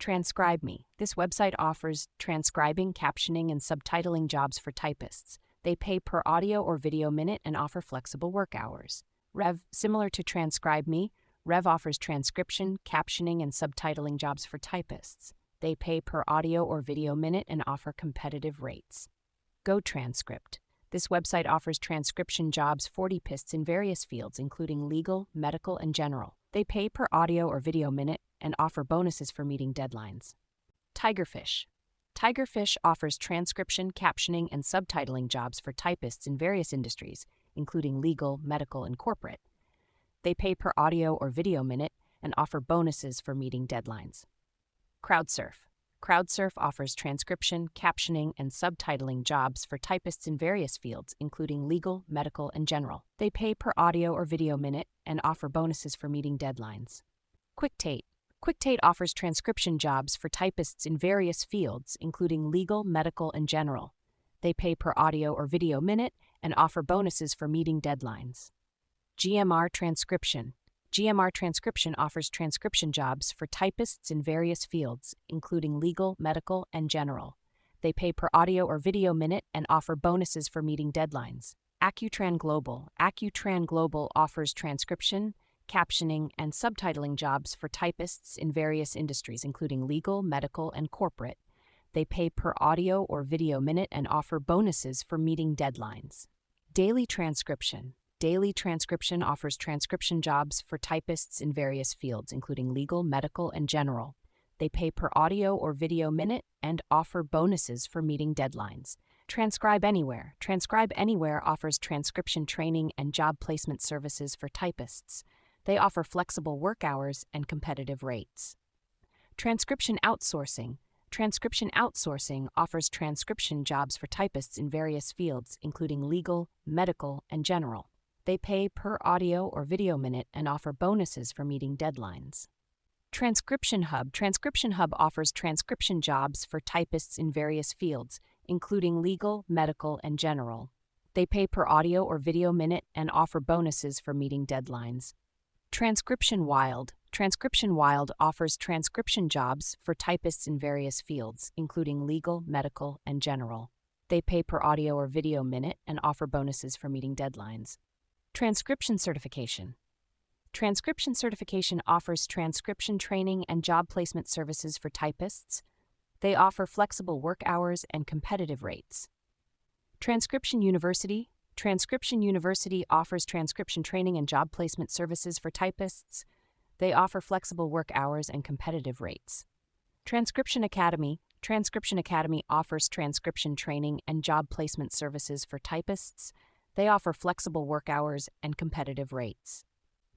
Transcribe Me. This website offers transcribing, captioning, and subtitling jobs for typists. They pay per audio or video minute and offer flexible work hours. Rev, similar to Transcribe Me, Rev offers transcription, captioning, and subtitling jobs for typists. They pay per audio or video minute and offer competitive rates. Go Transcript. This website offers transcription jobs for typists in various fields, including legal, medical, and general. They pay per audio or video minute and offer bonuses for meeting deadlines. Tigerfish. Tigerfish offers transcription, captioning, and subtitling jobs for typists in various industries, including legal, medical, and corporate. They pay per audio or video minute and offer bonuses for meeting deadlines. CrowdSurf. CrowdSurf offers transcription, captioning, and subtitling jobs for typists in various fields, including legal, medical, and general. They pay per audio or video minute and offer bonuses for meeting deadlines. QuickTate. QuickTate offers transcription jobs for typists in various fields, including legal, medical, and general. They pay per audio or video minute and offer bonuses for meeting deadlines. GMR Transcription. GMR Transcription offers transcription jobs for typists in various fields, including legal, medical, and general. They pay per audio or video minute and offer bonuses for meeting deadlines. Accutran Global. Accutran Global offers transcription, captioning, and subtitling jobs for typists in various industries, including legal, medical, and corporate. They pay per audio or video minute and offer bonuses for meeting deadlines. Daily Transcription. Daily Transcription offers transcription jobs for typists in various fields, including legal, medical, and general. They pay per audio or video minute and offer bonuses for meeting deadlines. Transcribe Anywhere. Transcribe Anywhere offers transcription training and job placement services for typists. They offer flexible work hours and competitive rates. Transcription Outsourcing. Transcription Outsourcing offers transcription jobs for typists in various fields, including legal, medical, and general. They pay per audio or video minute and offer bonuses for meeting deadlines. Transcription Hub. Transcription Hub offers transcription jobs for typists in various fields, including legal, medical, and general. They pay per audio or video minute and offer bonuses for meeting deadlines. Transcription Wild. Transcription Wild offers transcription jobs for typists in various fields, including legal, medical, and general. They pay per audio or video minute and offer bonuses for meeting deadlines. Transcription Certification. Transcription Certification offers transcription training and job placement services for typists. They offer flexible work hours and competitive rates. Transcription University. Transcription University offers transcription training and job placement services for typists. They offer flexible work hours and competitive rates. Transcription Academy. Transcription Academy offers transcription training and job placement services for typists. They offer flexible work hours and competitive rates.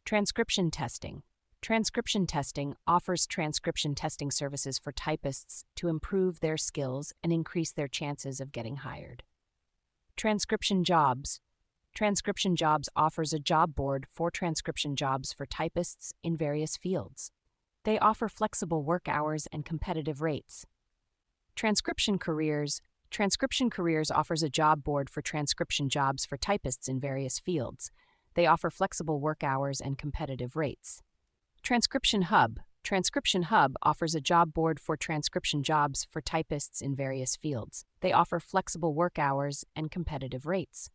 Transcription Testing. Transcription Testing offers transcription testing services for typists to improve their skills and increase their chances of getting hired. Transcription Jobs. Transcription Jobs offers a job board for transcription jobs for typists in various fields. They offer flexible work hours and competitive rates. Transcription Careers. Transcription Careers offers a job board for transcription jobs for typists in various fields. They offer flexible work hours and competitive rates. Transcription Hub. Transcription Hub offers a job board for transcription jobs for typists in various fields. They offer flexible work hours and competitive rates.